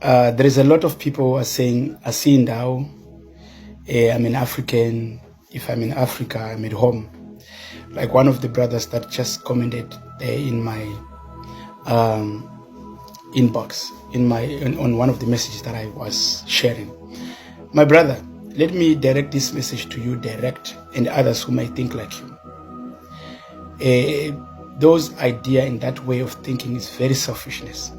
There is a lot of people who are saying, I see now, I'm an African. If I'm in Africa, I'm at home. Like one of the brothers that just commented there in my inbox, on one of the messages that I was sharing. My brother, let me direct this message to you direct and others who might think like you. Those idea and that way of thinking is very selfishness.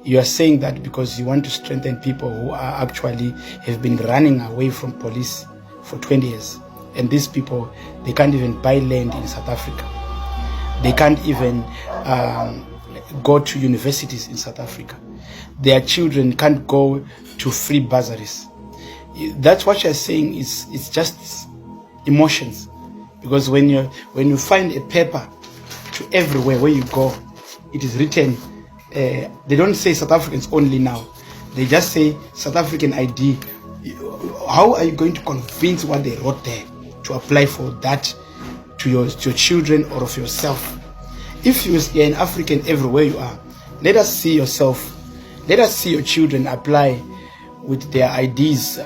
You are saying that because you want to strengthen people who are actually have been running away from police for 20 years. And these people, they can't even buy land in South Africa. They can't even go to universities in South Africa. Their children can't go to free bursaries. That's what you're saying is it's just emotions. Because when you find a paper to everywhere where you go, it is written, they don't say South Africans only now. They just say South African ID. How are you going to convince what they wrote there to apply for that to your children or of yourself? If you're an African everywhere you are, let us see yourself. Let us see your children apply with their IDs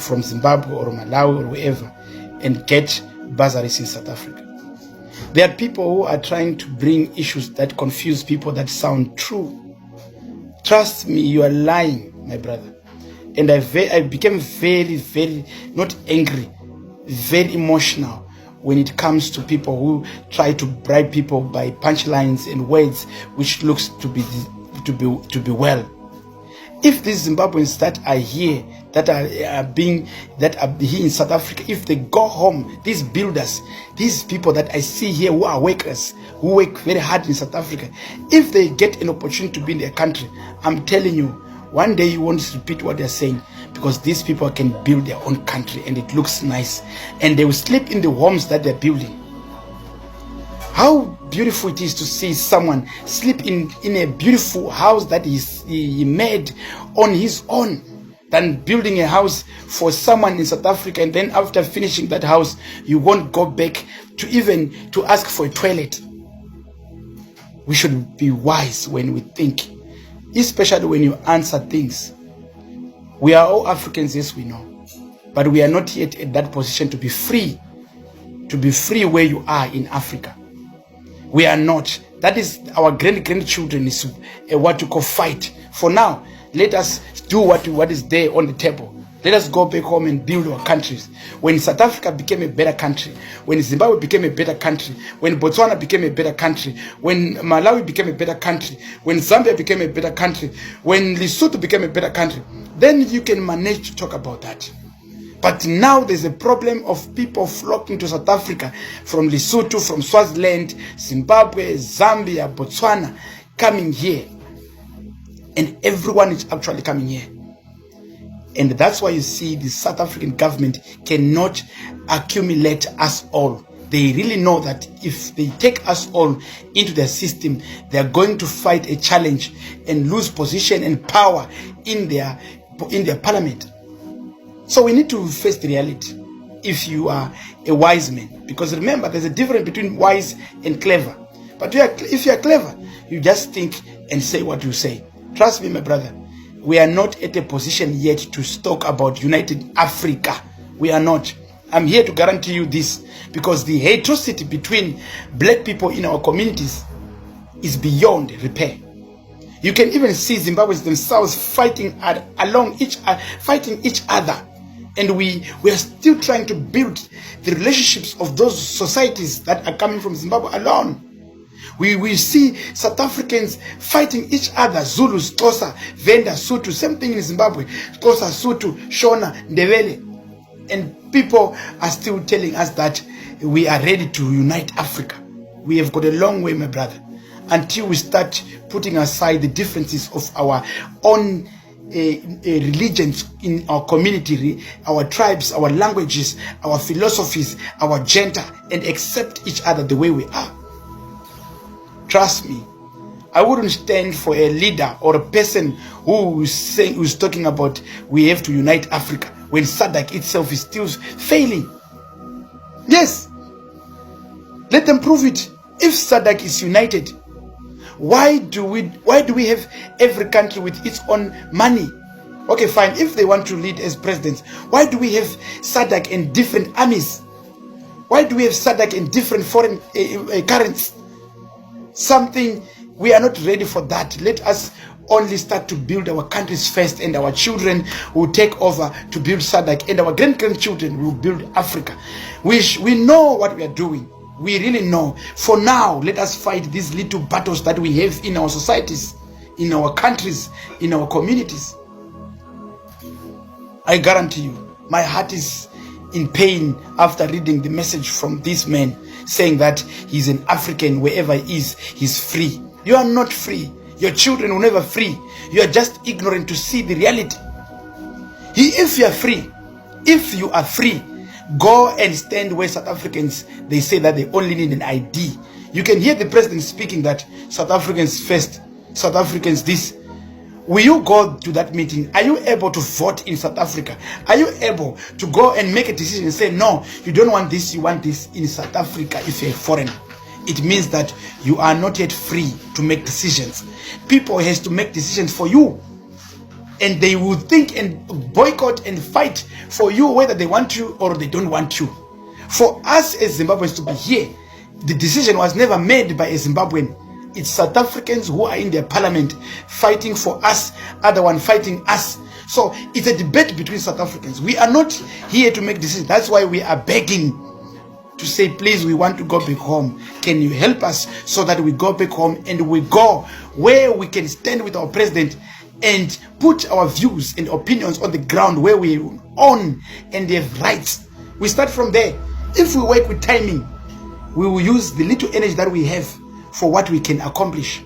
from Zimbabwe or Malawi or wherever and get bursaries in South Africa. There are people who are trying to bring issues that confuse people that sound true. Trust me, you are lying, my brother. And I became very, very, not angry, very emotional when it comes to people who try to bribe people by punchlines and words which looks to be well. If these Zimbabweans that are here, that are here in South Africa, if they go home, these builders, these people that I see here who are workers, who work very hard in South Africa, if they get an opportunity to be in their country, I'm telling you, one day you won't repeat what they're saying, because these people can build their own country and it looks nice, and they will sleep in the homes that they're building. How beautiful it is to see someone sleep in a beautiful house that he made on his own, than building a house for someone in South Africa, and then after finishing that house, you won't go back to ask for a toilet. We should be wise when we think, especially when you answer things. We are all Africans, yes, we know, but we are not yet at that position to be free where you are in Africa. We are not. That is our grandchildren is what you call fight. For now, let us do what is there on the table. Let us go back home and build our countries. When South Africa became a better country, when Zimbabwe became a better country, when Botswana became a better country, when Malawi became a better country, when Zambia became a better country, when Lesotho became a better country, then you can manage to talk about that. But now there's a problem of people flocking to South Africa from Lesotho, from Swaziland, Zimbabwe, Zambia, Botswana, coming here. And everyone is actually coming here. And that's why you see the South African government cannot accumulate us all. They really know that if they take us all into their system, they are going to fight a challenge and lose position and power in their parliament. So we need to face the reality if you are a wise man. Because remember, there's a difference between wise and clever. But if you are clever, you just think and say what you say. Trust me, my brother, we are not at a position yet to talk about United Africa. We are not. I'm here to guarantee you this, because the atrocity between black people in our communities is beyond repair. You can even see Zimbabweans themselves fighting each other. And we are still trying to build the relationships of those societies that are coming from Zimbabwe alone. We see South Africans fighting each other, Zulus, Xhosa, Venda, Sotho, same thing in Zimbabwe, Xhosa, Sotho, Shona, Ndebele. And people are still telling us that we are ready to unite Africa. We have got a long way, my brother, until we start putting aside the differences of our own religions in our community, our tribes, our languages, our philosophies, our gender, and accept each other the way we are. Trust me, I wouldn't stand for a leader or a person who's talking about we have to unite Africa when SADC itself is still failing. Yes, let them prove it. If SADC is united, Why do we have every country with its own money? Okay, fine. If they want to lead as presidents, why do we have SADC and different armies? Why do we have SADC and different foreign currencies? Something, we are not ready for that. Let us only start to build our countries first, and our children will take over to build SADC, and our grandchildren will build Africa. We know what we are doing. We really know. For now, let us fight these little battles that we have in our societies, in our countries, in our communities. I guarantee you, my heart is in pain after reading the message from this man saying that he's an African, wherever he is, he's free. You are not free. Your children will never free. You are just ignorant to see the reality. If you are free, go and stand where South Africans, they say that they only need an ID. You can hear the president speaking that South Africans first, South Africans this. Will you go to that meeting? Are you able to vote in South Africa? Are you able to go and make a decision and say, no, you don't want this, you want this in South Africa if you're a foreigner? It means that you are not yet free to make decisions. People has to make decisions for you. And they will think and boycott and fight for you whether they want you or they don't want you. For us as Zimbabweans to be here, the decision was never made by a Zimbabwean. It's South Africans who are in their parliament fighting for us, other one fighting us. So it's a debate between South Africans. We are not here to make decisions. That's why we are begging to say, please, we want to go back home. Can you help us so that we go back home and we go where we can stand with our president and put our views and opinions on the ground where we own and they have rights. We start from there. If we work with timing, we will use the little energy that we have for what we can accomplish.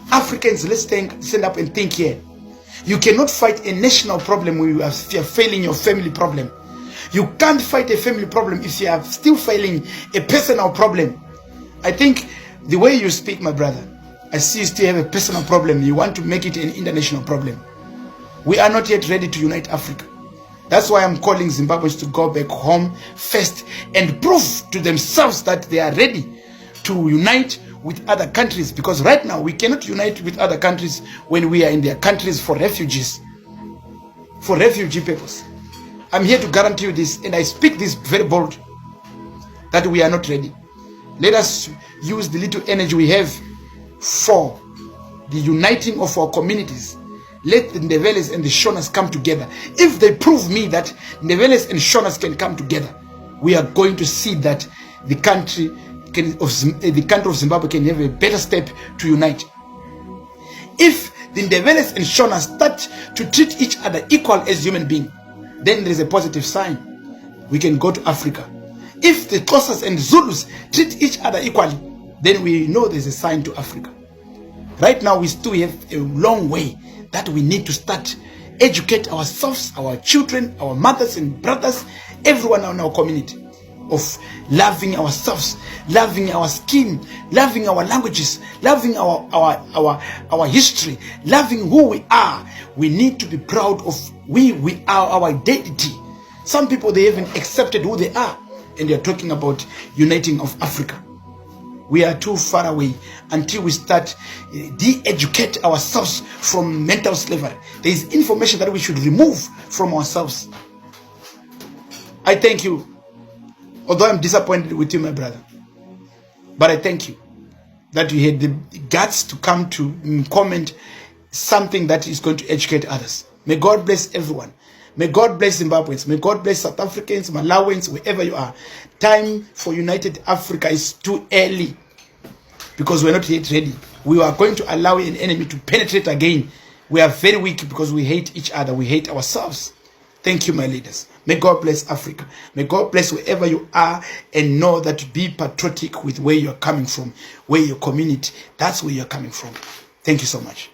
Africans, let's stand up and think here. You cannot fight a national problem when you are failing your family problem. You can't fight a family problem if you are still failing a personal problem. I think the way you speak, my brother, I see you still have a personal problem. You want to make it an international problem. We are not yet ready to unite Africa. That's why I'm calling Zimbabweans to go back home first and prove to themselves that they are ready to unite with other countries, because right now we cannot unite with other countries when we are in their countries for refugees, for refugee peoples. I'm here to guarantee you this, and I speak this very bold, that we are not ready. Let us use the little energy we have for the uniting of our communities. Let the Ndeveles and the Shonas come together. If they prove me that Ndeveles and Shonas can come together, we are going to see that the country of Zimbabwe can have a better step to unite. If the Ndeveles and Shonas start to treat each other equal as human beings, then there is a positive sign. We can go to Africa. If the Xhosas and Zulus treat each other equally, then we know there's a sign to Africa. Right now, we still have a long way that we need to start educate ourselves, our children, our mothers and brothers, everyone in our community, of loving ourselves, loving our skin, loving our languages, loving our history, loving who we are. We need to be proud of we are, our identity. Some people, they haven't accepted who they are, and they are talking about uniting of Africa. We are too far away until we start de-educate ourselves from mental slavery. There is information that we should remove from ourselves. I thank you. Although I'm disappointed with you, my brother, but I thank you that you had the guts to come to comment something that is going to educate others. May God bless everyone. May God bless Zimbabweans. May God bless South Africans, Malawians, wherever you are. Time for United Africa is too early, because we're not yet ready. We are going to allow an enemy to penetrate again. We are very weak because we hate each other. We hate ourselves. Thank you, my leaders. May God bless Africa. May God bless wherever you are, and know that be patriotic with where you're coming from, where your community, that's where you're coming from. Thank you so much.